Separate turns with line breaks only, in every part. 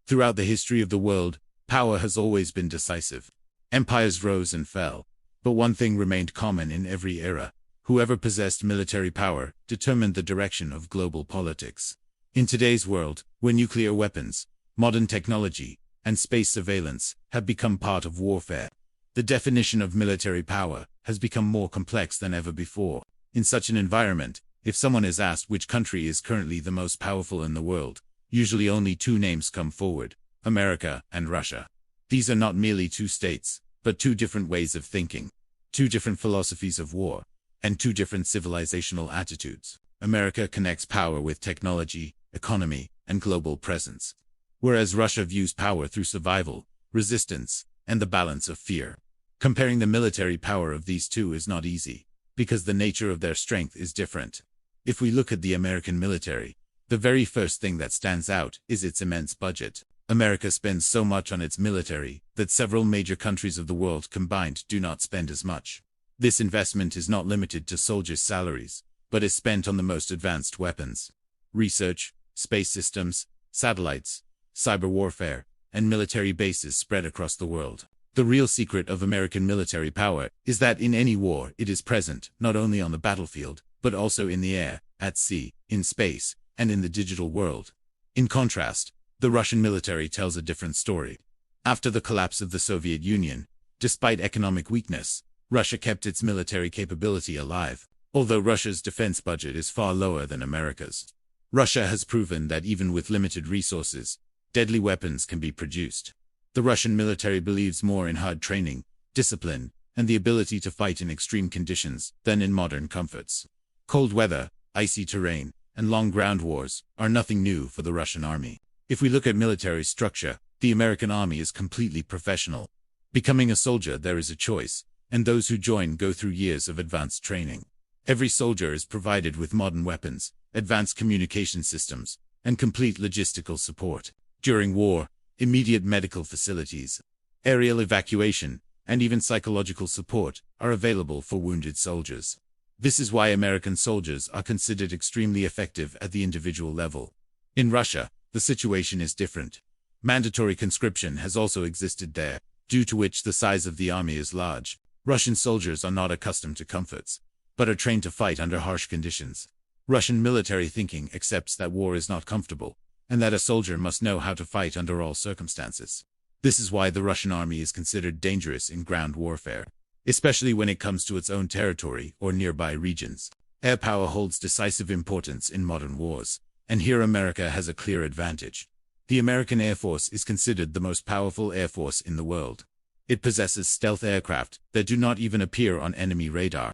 Throughout the history of the world, power has always been decisive. Empires rose and fell, but one thing remained common in every era. Whoever possessed military power determined the direction of global politics. In today's world, where nuclear weapons, modern technology, and space surveillance have become part of warfare, the definition of military power has become more complex than ever before. In such an environment, if someone is asked which country is currently the most powerful in the world, usually only two names come forward: America and Russia. These are not merely two states, but two different ways of thinking, two different philosophies of war, and two different civilizational attitudes. America connects power with technology, economy, and global presence, whereas Russia views power through survival, resistance, and the balance of fear. Comparing the military power of these two is not easy, because the nature of their strength is different. If we look at the American military, the very first thing that stands out is its immense budget. America spends so much on its military that several major countries of the world combined do not spend as much. This investment is not limited to soldiers' salaries, but is spent on the most advanced weapons, research, space systems, satellites, cyber warfare, and military bases spread across the world. The real secret of American military power is that in any war it is present not only on the battlefield, but also in the air, at sea, in space, and in the digital world. In contrast, the Russian military tells a different story. After the collapse of the Soviet Union, despite economic weakness, Russia kept its military capability alive, although Russia's defense budget is far lower than America's. Russia has proven that even with limited resources, deadly weapons can be produced. The Russian military believes more in hard training, discipline, and the ability to fight in extreme conditions than in modern comforts. Cold weather, icy terrain, and long ground wars are nothing new for the Russian army. If we look at military structure, the American army is completely professional. Becoming a soldier there is a choice, and those who join go through years of advanced training. Every soldier is provided with modern weapons, advanced communication systems, and complete logistical support. During war, immediate medical facilities, aerial evacuation, and even psychological support are available for wounded soldiers. This is why American soldiers are considered extremely effective at the individual level. In Russia, the situation is different. Mandatory conscription has also existed there, due to which the size of the army is large. Russian soldiers are not accustomed to comforts, but are trained to fight under harsh conditions. Russian military thinking accepts that war is not comfortable, and that a soldier must know how to fight under all circumstances. This is why the Russian army is considered dangerous in ground warfare, especially when it comes to its own territory or nearby regions. Air power holds decisive importance in modern wars, and here America has a clear advantage. The American Air Force is considered the most powerful air force in the world. It possesses stealth aircraft that do not even appear on enemy radar.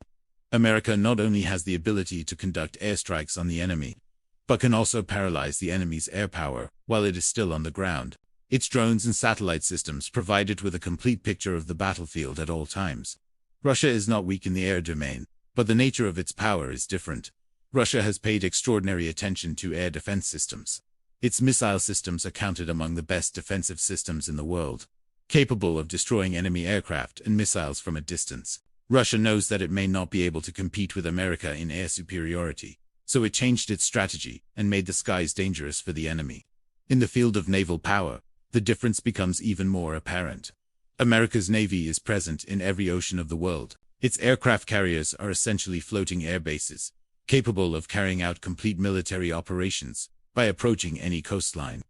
America not only has the ability to conduct airstrikes on the enemy, but can also paralyze the enemy's air power while it is still on the ground. Its drones and satellite systems provide it with a complete picture of the battlefield at all times. Russia is not weak in the air domain, but the nature of its power is different. Russia has paid extraordinary attention to air defense systems. Its missile systems are counted among the best defensive systems in the world, capable of destroying enemy aircraft and missiles from a distance. Russia knows that it may not be able to compete with America in air superiority, so it changed its strategy and made the skies dangerous for the enemy. In the field of naval power, the difference becomes even more apparent. America's Navy is present in every ocean of the world. Its aircraft carriers are essentially floating air bases, capable of carrying out complete military operations by approaching any coastline.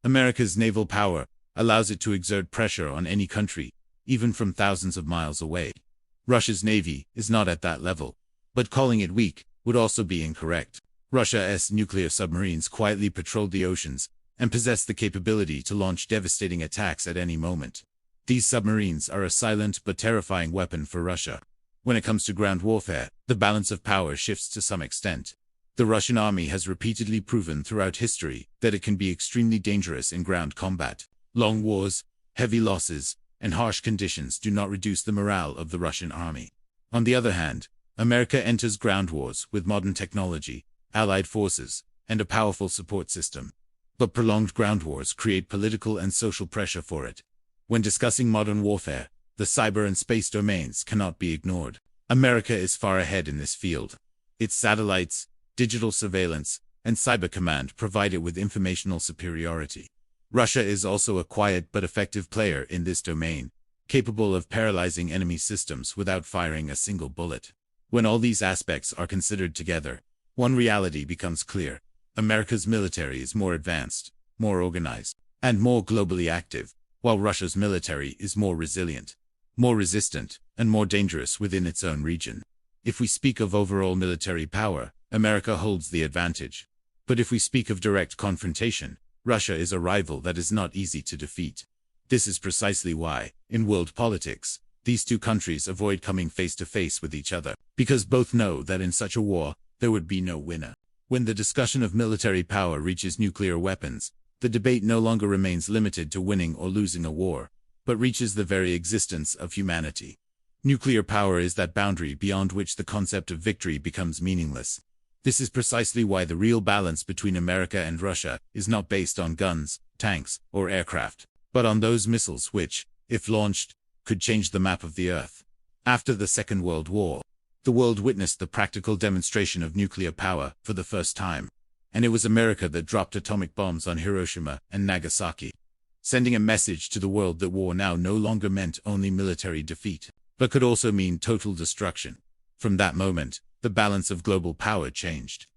America's naval power allows it to exert pressure on any country, even from thousands of miles away. Russia's Navy is not at that level, but calling it weak would also be incorrect. Russia's nuclear submarines quietly patrolled the oceans and possess the capability to launch devastating attacks at any moment. These submarines are a silent but terrifying weapon for Russia. When it comes to ground warfare, the balance of power shifts to some extent. The Russian army has repeatedly proven throughout history that it can be extremely dangerous in ground combat. Long wars, heavy losses, and harsh conditions do not reduce the morale of the Russian army. On the other hand, America enters ground wars with modern technology, allied forces, and a powerful support system. But prolonged ground wars create political and social pressure for it. When discussing modern warfare, the cyber and space domains cannot be ignored. America is far ahead in this field. Its satellites, digital surveillance, and cyber command provide it with informational superiority. Russia is also a quiet but effective player in this domain, capable of paralyzing enemy systems without firing a single bullet. When all these aspects are considered together, one reality becomes clear. America's military is more advanced, more organized, and more globally active, while Russia's military is more resilient, more resistant, and more dangerous within its own region. If we speak of overall military power, America holds the advantage. But if we speak of direct confrontation, Russia is a rival that is not easy to defeat. This is precisely why, in world politics, these two countries avoid coming face to face with each other, because both know that in such a war, there would be no winner. When the discussion of military power reaches nuclear weapons, the debate no longer remains limited to winning or losing a war, but reaches the very existence of humanity. Nuclear power is that boundary beyond which the concept of victory becomes meaningless. This is precisely why the real balance between America and Russia is not based on guns, tanks, or aircraft, but on those missiles which, if launched, could change the map of the Earth. After the Second World War, the world witnessed the practical demonstration of nuclear power for the first time, and it was America that dropped atomic bombs on Hiroshima and Nagasaki, sending a message to the world that war now no longer meant only military defeat, but could also mean total destruction. From that moment, the balance of global power changed.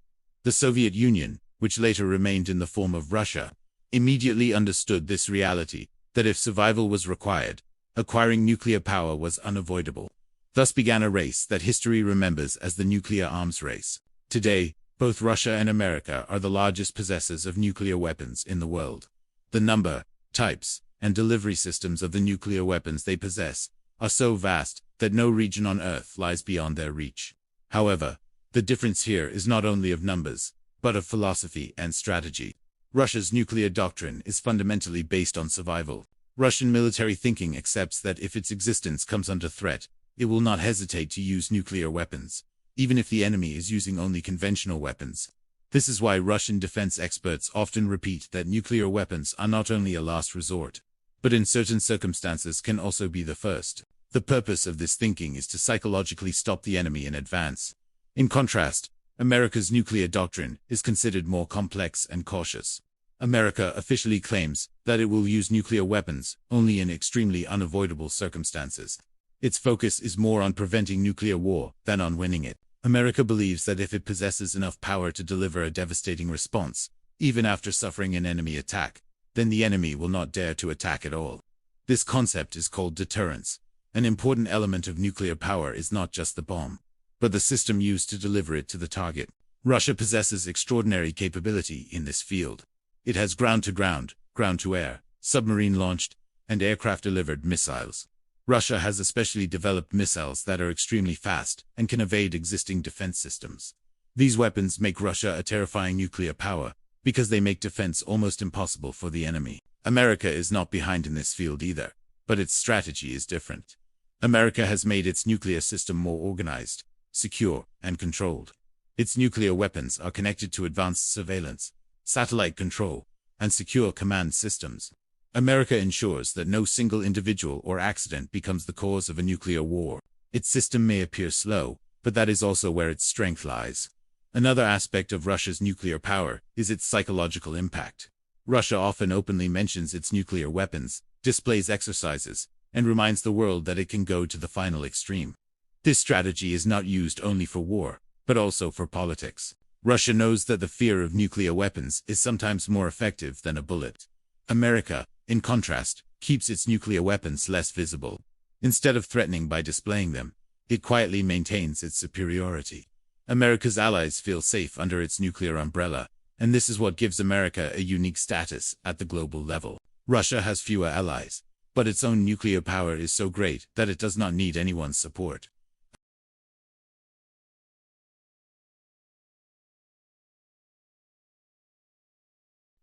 The Soviet Union, which later remained in the form of Russia, immediately understood this reality, that if survival was required, acquiring nuclear power was unavoidable. Thus began a race that history remembers as the nuclear arms race. Today, both Russia and America are the largest possessors of nuclear weapons in the world. The number, types, and delivery systems of the nuclear weapons they possess are so vast that no region on Earth lies beyond their reach. However, the difference here is not only of numbers, but of philosophy and strategy. Russia's nuclear doctrine is fundamentally based on survival. Russian military thinking accepts that if its existence comes under threat, it will not hesitate to use nuclear weapons, even if the enemy is using only conventional weapons. This is why Russian defense experts often repeat that nuclear weapons are not only a last resort, but in certain circumstances can also be the first. The purpose of this thinking is to psychologically stop the enemy in advance. In contrast, America's nuclear doctrine is considered more complex and cautious. America officially claims that it will use nuclear weapons only in extremely unavoidable circumstances. Its focus is more on preventing nuclear war than on winning it. America believes that if it possesses enough power to deliver a devastating response, even after suffering an enemy attack, then the enemy will not dare to attack at all. This concept is called deterrence. An important element of nuclear power is not just the bomb, but the system used to deliver it to the target. Russia possesses extraordinary capability in this field. It has ground-to-ground, ground-to-air, submarine-launched, and aircraft-delivered missiles. Russia has especially developed missiles that are extremely fast and can evade existing defense systems. These weapons make Russia a terrifying nuclear power because they make defense almost impossible for the enemy. America is not behind in this field either, but its strategy is different. America has made its nuclear system more organized, secure, and controlled. Its nuclear weapons are connected to advanced surveillance, satellite control, and secure command systems. America ensures that no single individual or accident becomes the cause of a nuclear war. Its system may appear slow, but that is also where its strength lies. Another aspect of Russia's nuclear power is its psychological impact. Russia often openly mentions its nuclear weapons, displays exercises, and reminds the world that it can go to the final extreme. This strategy is not used only for war, but also for politics. Russia knows that the fear of nuclear weapons is sometimes more effective than a bullet. America, in contrast, keeps its nuclear weapons less visible. Instead of threatening by displaying them, it quietly maintains its superiority. America's allies feel safe under its nuclear umbrella, and this is what gives America a unique status at the global level. Russia has fewer allies, but its own nuclear power is so great that it does not need anyone's support.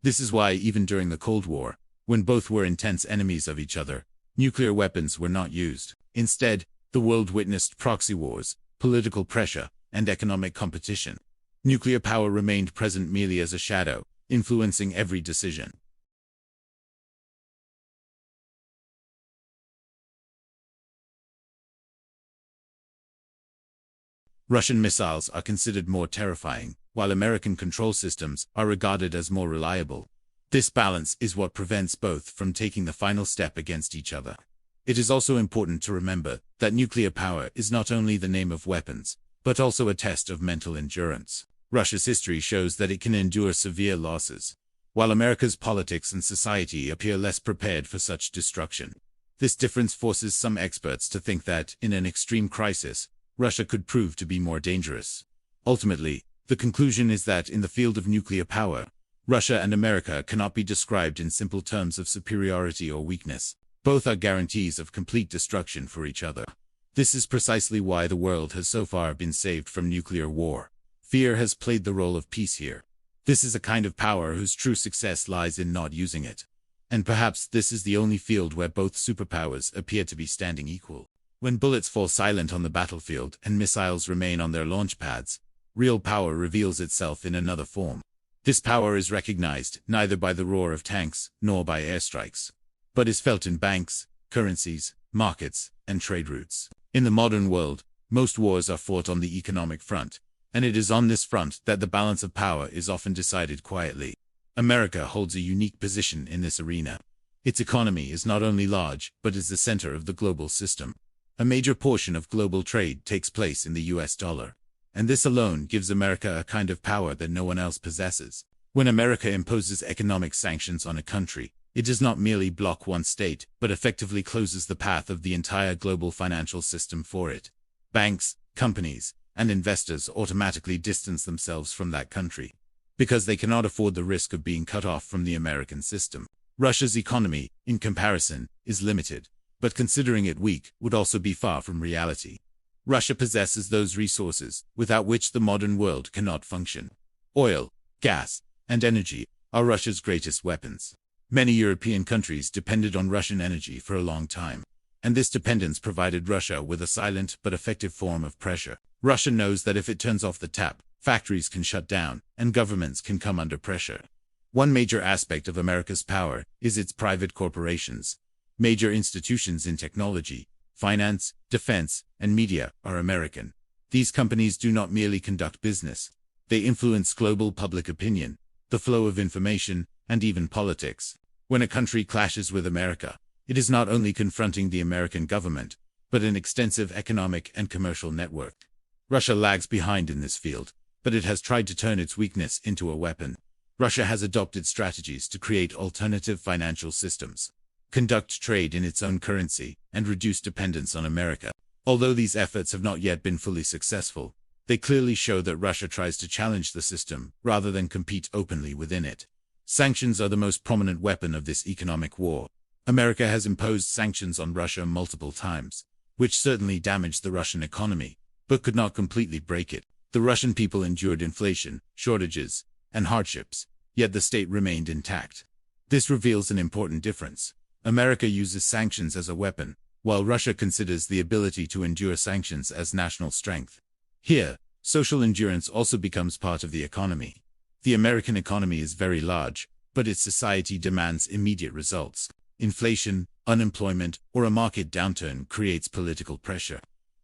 This is why even during the Cold War, when both were intense enemies of each other, nuclear weapons were not used. Instead, the world witnessed proxy wars, political pressure, and economic competition. Nuclear power remained present merely as a shadow, influencing every decision. Russian missiles are considered more terrifying, while American control systems are regarded as more reliable. This balance is what prevents both from taking the final step against each other. It is also important to remember that nuclear power is not only the name of weapons, but also a test of mental endurance. Russia's history shows that it can endure severe losses, while America's politics and society appear less prepared for such destruction. This difference forces some experts to think that, in an extreme crisis, Russia could prove to be more dangerous. Ultimately, the conclusion is that in the field of nuclear power, Russia and America cannot be described in simple terms of superiority or weakness. Both are guarantees of complete destruction for each other. This is precisely why the world has so far been saved from nuclear war. Fear has played the role of peace here. This is a kind of power whose true success lies in not using it. And perhaps this is the only field where both superpowers appear to be standing equal. When bullets fall silent on the battlefield and missiles remain on their launch pads, real power reveals itself in another form. This power is recognized neither by the roar of tanks nor by airstrikes, but is felt in banks, currencies, markets, and trade routes. In the modern world, most wars are fought on the economic front, and it is on this front that the balance of power is often decided quietly. America holds a unique position in this arena. Its economy is not only large, but is the center of the global system. A major portion of global trade takes place in the US dollar, and this alone gives America a kind of power that no one else possesses. When America imposes economic sanctions on a country, it does not merely block one state, but effectively closes the path of the entire global financial system for it. Banks, companies, and investors automatically distance themselves from that country, because they cannot afford the risk of being cut off from the American system. Russia's economy, in comparison, is limited, but considering it weak would also be far from reality. Russia possesses those resources without which the modern world cannot function. Oil, gas, and energy are Russia's greatest weapons. Many European countries depended on Russian energy for a long time, and this dependence provided Russia with a silent but effective form of pressure. Russia knows that if it turns off the tap, factories can shut down, and governments can come under pressure. One major aspect of America's power is its private corporations. Major institutions in technology, finance, defense, and media are American. These companies do not merely conduct business. They influence global public opinion, the flow of information, and even politics. When a country clashes with America, it is not only confronting the American government, but an extensive economic and commercial network. Russia lags behind in this field, but it has tried to turn its weakness into a weapon. Russia has adopted strategies to create alternative financial systems, conduct trade in its own currency, and reduce dependence on America. Although these efforts have not yet been fully successful, they clearly show that Russia tries to challenge the system rather than compete openly within it. Sanctions are the most prominent weapon of this economic war. America has imposed sanctions on Russia multiple times, which certainly damaged the Russian economy, but could not completely break it. The Russian people endured inflation, shortages, and hardships, yet the state remained intact. This reveals an important difference. America uses sanctions as a weapon, while Russia considers the ability to endure sanctions as national strength. Here, social endurance also becomes part of the economy. The American economy is very large, but its society demands immediate results. Inflation, unemployment, or a market downturn creates political pressure.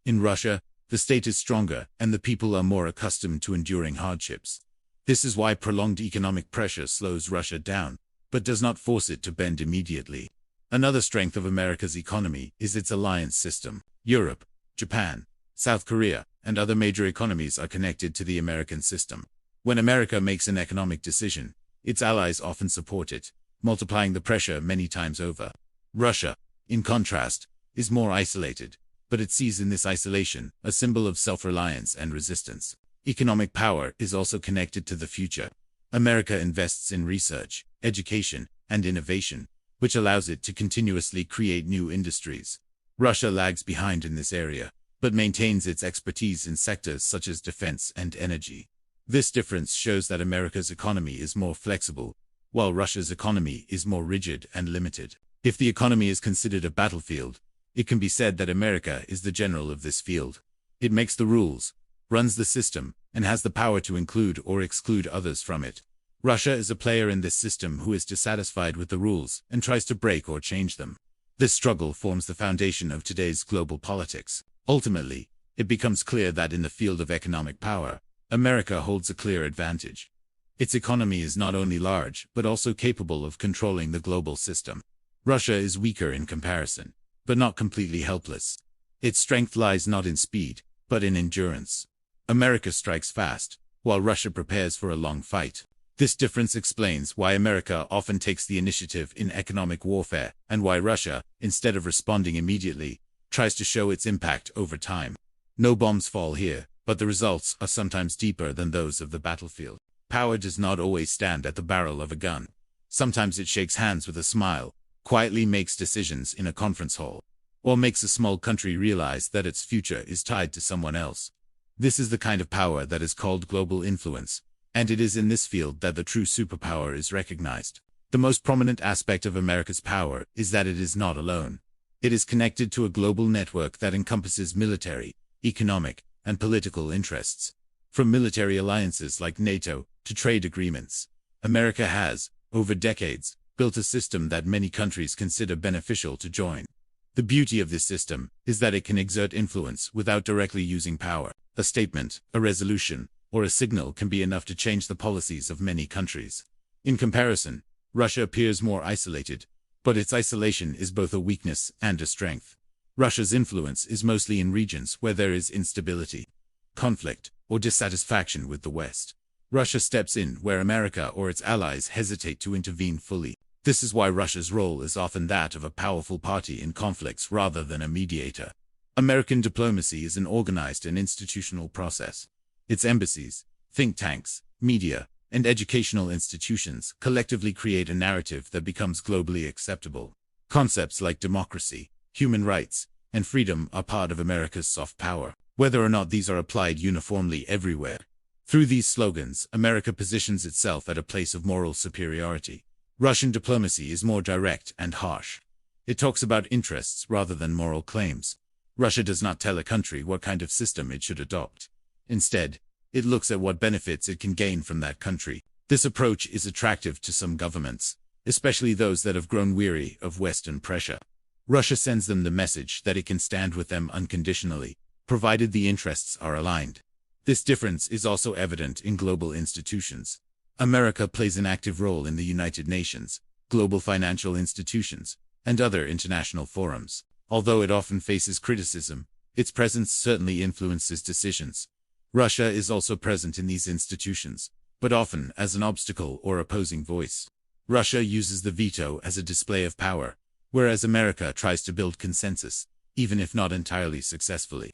In Russia, the state is stronger and the people are more accustomed to enduring hardships. This is why prolonged economic pressure slows Russia down, but does not force it to bend immediately. Another strength of America's economy is its alliance system. Europe, Japan, South Korea, and other major economies are connected to the American system. When America makes an economic decision, its allies often support it, multiplying the pressure many times over. Russia, in contrast, is more isolated, but it sees in this isolation a symbol of self-reliance and resistance. Economic power is also connected to the future. America invests in research, education, and innovation, which allows it to continuously create new industries. Russia lags behind in this area, but maintains its expertise in sectors such as defense and energy. This difference shows that America's economy is more flexible, while Russia's economy is more rigid and limited. If the economy is considered a battlefield, it can be said that America is the general of this field. It makes the rules, runs the system, and has the power to include or exclude others from it. Russia is a player in this system who is dissatisfied with the rules and tries to break or change them. This struggle forms the foundation of today's global politics. Ultimately, it becomes clear that in the field of economic power, America holds a clear advantage. Its economy is not only large, but also capable of controlling the global system. Russia is weaker in comparison, but not completely helpless. Its strength lies not in speed, but in endurance. America strikes fast, while Russia prepares for a long fight. This difference explains why America often takes the initiative in economic warfare, and why Russia, instead of responding immediately, tries to show its impact over time. No bombs fall here, but the results are sometimes deeper than those of the battlefield. Power does not always stand at the barrel of a gun. Sometimes it shakes hands with a smile, quietly makes decisions in a conference hall, or makes a small country realize that its future is tied to someone else. This is the kind of power that is called global influence, and it is in this field that the true superpower is recognized. The most prominent aspect of America's power is that it is not alone. It is connected to a global network that encompasses military, economic, and political interests. From military alliances like NATO to trade agreements, America has, over decades, built a system that many countries consider beneficial to join. The beauty of this system is that it can exert influence without directly using power. A statement, a resolution, or a signal can be enough to change the policies of many countries. In comparison, Russia appears more isolated, but its isolation is both a weakness and a strength. Russia's influence is mostly in regions where there is instability, conflict, or dissatisfaction with the West. Russia steps in where America or its allies hesitate to intervene fully. This is why Russia's role is often that of a powerful party in conflicts rather than a mediator. American diplomacy is an organized and institutional process. Its embassies, think tanks, media, and educational institutions collectively create a narrative that becomes globally acceptable. Concepts like democracy, human rights, and freedom are part of America's soft power, whether or not these are applied uniformly everywhere. Through these slogans, America positions itself at a place of moral superiority. Russian diplomacy is more direct and harsh. It talks about interests rather than moral claims. Russia does not tell a country what kind of system it should adopt. Instead, it looks at what benefits it can gain from that country. This approach is attractive to some governments, especially those that have grown weary of Western pressure. Russia sends them the message that it can stand with them unconditionally, provided the interests are aligned. This difference is also evident in global institutions. America plays an active role in the United Nations, global financial institutions, and other international forums. Although it often faces criticism, its presence certainly influences decisions. Russia is also present in these institutions, but often as an obstacle or opposing voice. Russia uses the veto as a display of power, whereas America tries to build consensus, even if not entirely successfully.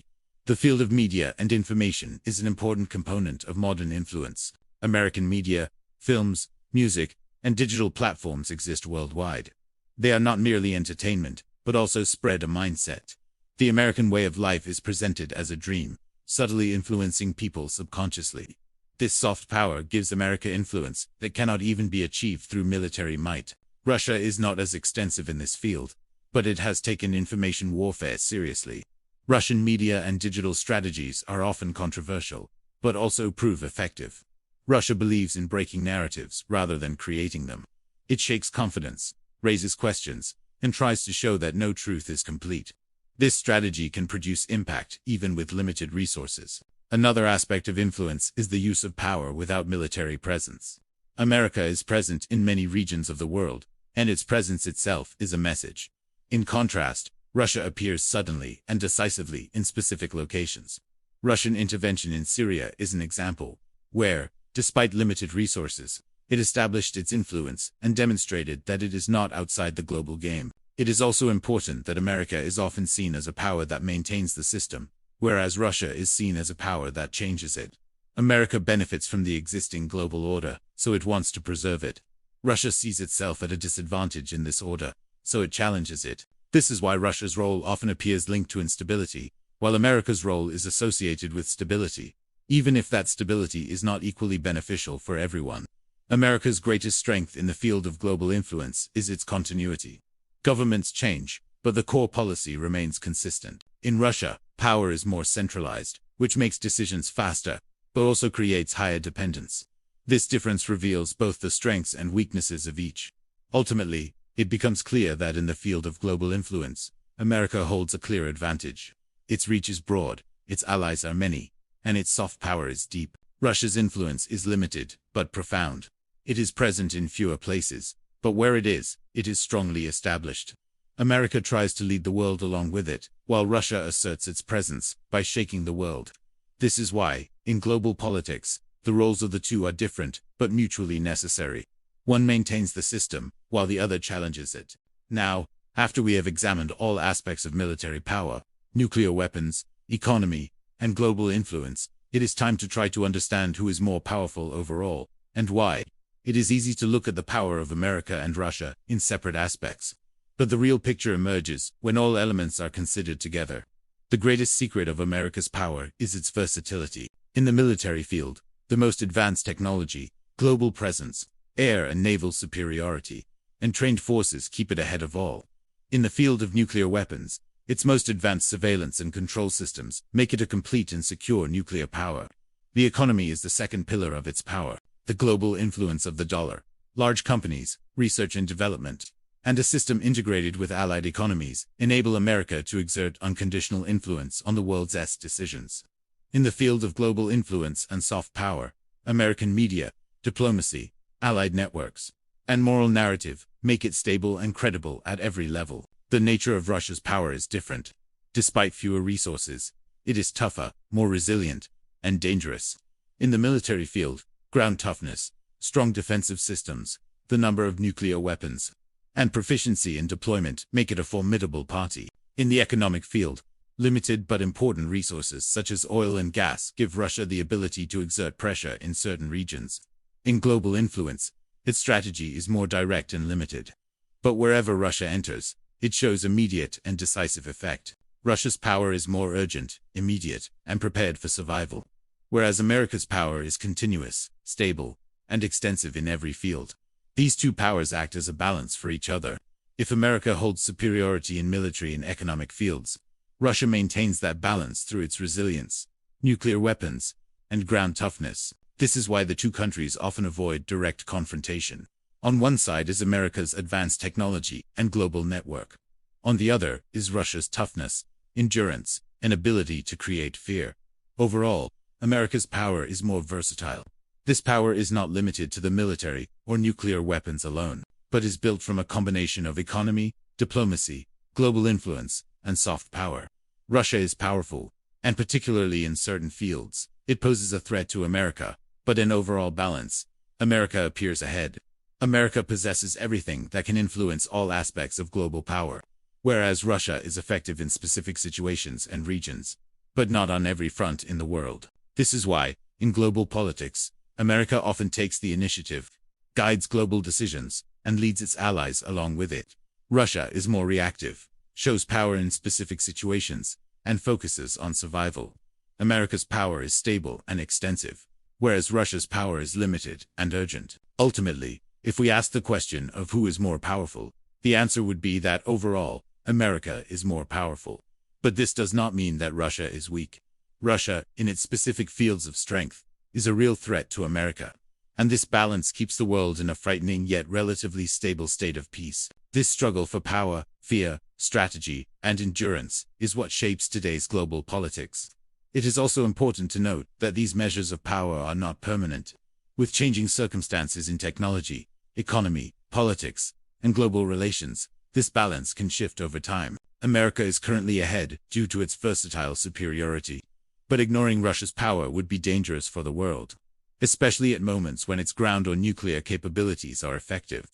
The field of media and information is an important component of modern influence. American media, films, music, and digital platforms exist worldwide. They are not merely entertainment, but also spread a mindset. The American way of life is presented as a dream, subtly influencing people subconsciously. This soft power gives America influence that cannot even be achieved through military might. Russia is not as extensive in this field, but it has taken information warfare seriously. Russian media and digital strategies are often controversial, but also prove effective. Russia believes in breaking narratives rather than creating them. It shakes confidence, raises questions, and tries to show that no truth is complete. This strategy can produce impact even with limited resources. Another aspect of influence is the use of power without military presence. America is present in many regions of the world, and its presence itself is a message. In contrast, Russia appears suddenly and decisively in specific locations. Russian intervention in Syria is an example, where, despite limited resources, it established its influence and demonstrated that it is not outside the global game. It is also important that America is often seen as a power that maintains the system, whereas Russia is seen as a power that changes it. America benefits from the existing global order, so it wants to preserve it. Russia sees itself at a disadvantage in this order, so it challenges it. This is why Russia's role often appears linked to instability, while America's role is associated with stability, even if that stability is not equally beneficial for everyone. America's greatest strength in the field of global influence is its continuity. Governments change, but the core policy remains consistent. In Russia, power is more centralized, which makes decisions faster, but also creates higher dependence. This difference reveals both the strengths and weaknesses of each. Ultimately, it becomes clear that in the field of global influence, America holds a clear advantage. Its reach is broad, its allies are many, and its soft power is deep. Russia's influence is limited, but profound. It is present in fewer places, but where it is strongly established. America tries to lead the world along with it, while Russia asserts its presence by shaking the world. This is why, in global politics, the roles of the two are different, but mutually necessary. One maintains the system, while the other challenges it. Now, after we have examined all aspects of military power, nuclear weapons, economy, and global influence, it is time to try to understand who is more powerful overall, and why. It is easy to look at the power of America and Russia in separate aspects. But the real picture emerges when all elements are considered together. The greatest secret of America's power is its versatility. In the military field, the most advanced technology, global presence, air and naval superiority, and trained forces keep it ahead of all. In the field of nuclear weapons, its most advanced surveillance and control systems make it a complete and secure nuclear power. The economy is the second pillar of its power. The global influence of the dollar, large companies, research and development, and a system integrated with allied economies enable America to exert unconditional influence on the world's decisions. In the field of global influence and soft power, American media, diplomacy, allied networks, and moral narrative make it stable and credible at every level. The nature of Russia's power is different. Despite fewer resources, it is tougher, more resilient, and dangerous. In the military field, ground toughness, strong defensive systems, the number of nuclear weapons, and proficiency in deployment make it a formidable party. In the economic field, limited but important resources such as oil and gas give Russia the ability to exert pressure in certain regions. In global influence, its strategy is more direct and limited. But wherever Russia enters, it shows immediate and decisive effect. Russia's power is more urgent, immediate, and prepared for survival, whereas America's power is continuous, stable, and extensive in every field. These two powers act as a balance for each other. If America holds superiority in military and economic fields, Russia maintains that balance through its resilience, nuclear weapons, and ground toughness. This is why the two countries often avoid direct confrontation. On one side is America's advanced technology and global network. On the other is Russia's toughness, endurance, and ability to create fear. Overall, America's power is more versatile. This power is not limited to the military or nuclear weapons alone, but is built from a combination of economy, diplomacy, global influence, and soft power. Russia is powerful, and particularly in certain fields, it poses a threat to America, but in overall balance, America appears ahead. America possesses everything that can influence all aspects of global power, whereas Russia is effective in specific situations and regions, but not on every front in the world. This is why, in global politics, America often takes the initiative, guides global decisions, and leads its allies along with it. Russia is more reactive, shows power in specific situations, and focuses on survival. America's power is stable and extensive, whereas Russia's power is limited and urgent. Ultimately, if we ask the question of who is more powerful, the answer would be that overall, America is more powerful. But this does not mean that Russia is weak. Russia, in its specific fields of strength, is a real threat to America. And this balance keeps the world in a frightening yet relatively stable state of peace. This struggle for power, fear, strategy, and endurance is what shapes today's global politics. It is also important to note that these measures of power are not permanent. With changing circumstances in technology, economy, politics, and global relations, this balance can shift over time. America is currently ahead due to its versatile superiority. But ignoring Russia's power would be dangerous for the world, especially at moments when its ground or nuclear capabilities are effective.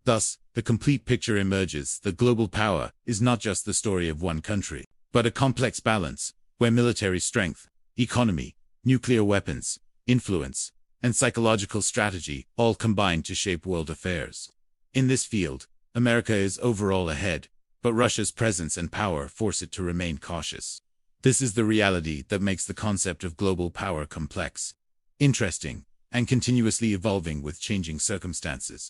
Thus, the complete picture emerges that global power is not just the story of one country, but a complex balance, where military strength, economy, nuclear weapons, influence, and psychological strategy all combine to shape world affairs. In this field, America is overall ahead, but Russia's presence and power force it to remain cautious. This is the reality that makes the concept of global power complex, interesting, and continuously evolving with changing circumstances.